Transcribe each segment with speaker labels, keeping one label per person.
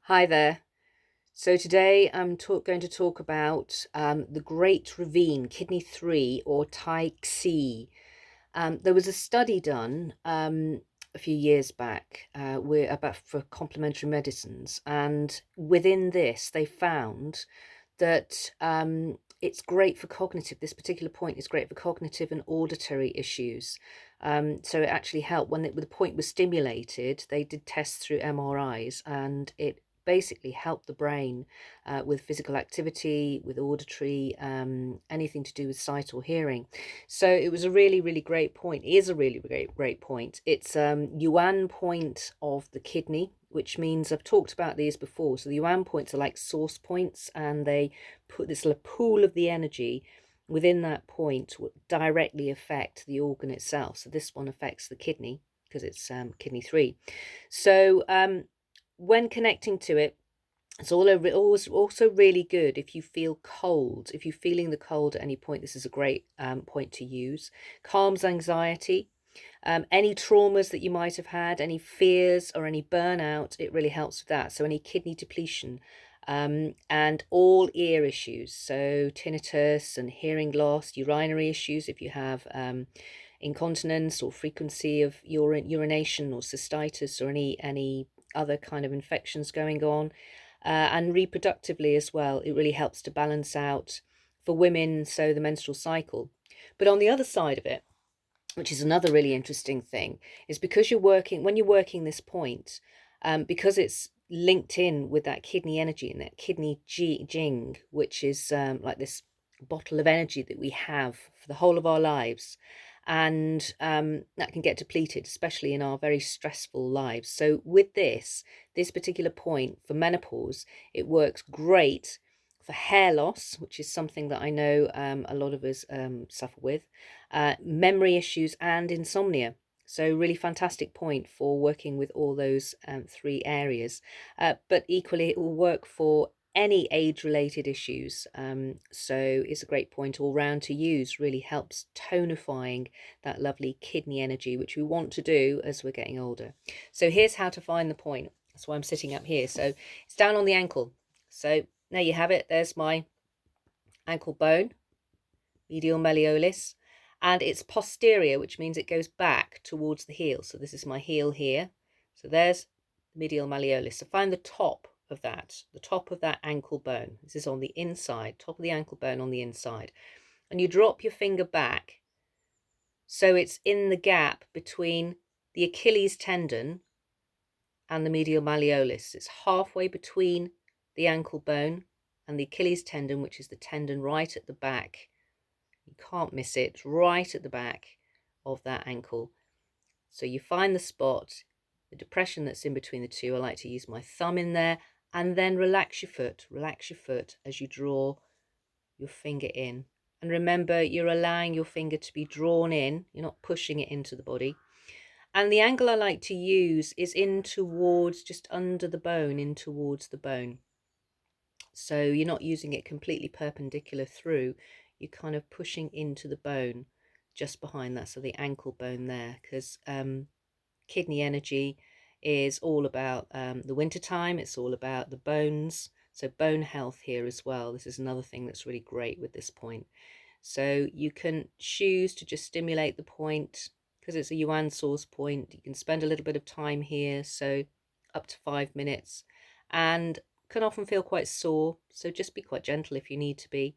Speaker 1: Hi there. So today I'm going to talk about the Great Ravine, Kidney 3 or Type C. There was a study done a few years back for complementary medicines, and within this they found that it's great for cognitive. This particular point is great for cognitive and auditory issues. So it actually helped when the point was stimulated. They did tests through MRIs, and it basically helped the brain with physical activity, with auditory, anything to do with sight or hearing. So it was a really, really great point. It is a really great point. It's Yuan point of the kidney, which means I've talked about these before. So the Yuan points are like source points, and they put this little pool of the energy within that point will directly affect the organ itself. So this one affects the kidney because it's kidney 3. So when connecting to it, it's also really good if you feel cold. If you're feeling the cold at any point, this is a great point to use. Calms anxiety. Any traumas that you might have had, any fears or any burnout, it really helps with that. So any kidney depletion, and all ear issues. So tinnitus and hearing loss, urinary issues if you have incontinence or frequency of urination or cystitis or any other kind of infections going on. And reproductively as well, it really helps to balance out for women, so the menstrual cycle. But on the other side of it, which is another really interesting thing, is because when you're working this point, because it's linked in with that kidney energy and that kidney jing, which is like this bottle of energy that we have for the whole of our lives. And that can get depleted, especially in our very stressful lives. So with this particular point for menopause, it works great for hair loss, which is something that I know a lot of us suffer with, memory issues and insomnia. So really fantastic point for working with all those 3 areas. But equally, it will work for any age-related issues. So it's a great point all round to use. Really helps tonifying that lovely kidney energy, which we want to do as we're getting older. So here's how to find the point. That's why I'm sitting up here. So it's down on the ankle. So there you have it. There's my ankle bone, medial malleolus, and it's posterior, which means it goes back towards the heel. So this is my heel here. So there's the medial malleolus. So find the top of that ankle bone. This is on the inside, top of the ankle bone on the inside. And you drop your finger back so it's in the gap between the Achilles tendon and the medial malleolus. It's halfway between the ankle bone and the Achilles tendon, which is the tendon right at the back. You can't miss it, right at the back of that ankle. So you find the spot, the depression that's in between the two. I like to use my thumb in there, and then relax your foot as you draw your finger in. And remember, you're allowing your finger to be drawn in, you're not pushing it into the body. And the angle I like to use is in towards, just under the bone, in towards the bone. So you're not using it completely perpendicular through, you're kind of pushing into the bone just behind that, so the ankle bone there, because kidney energy is all about the winter time. It's all about the bones, so bone health here as well. This is another thing that's really great with this point. So you can choose to just stimulate the point because it's a Yuan source point. You can spend a little bit of time here, so up to 5 minutes, and can often feel quite sore, so just be quite gentle if you need to be.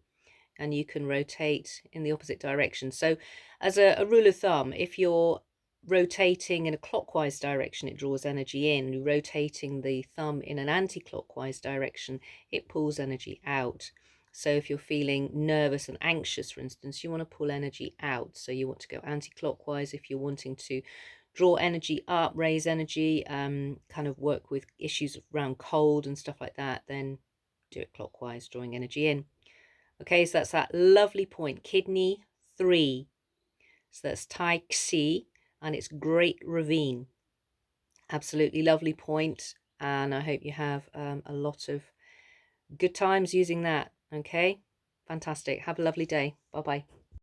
Speaker 1: And you can rotate in the opposite direction. So as a rule of thumb, if you're rotating in a clockwise direction, it draws energy in. You're rotating the thumb in an anti-clockwise direction, it pulls energy out. So if you're feeling nervous and anxious, for instance, you want to pull energy out. So you want to go anti-clockwise. If you're wanting to draw energy up, raise energy, kind of work with issues around cold and stuff like that, then do it clockwise, drawing energy in. Okay, so that's that lovely point, kidney 3. So that's Type C, and it's Great Ravine. Absolutely lovely point, and I hope you have a lot of good times using that. Okay, fantastic. Have a lovely day. Bye-bye.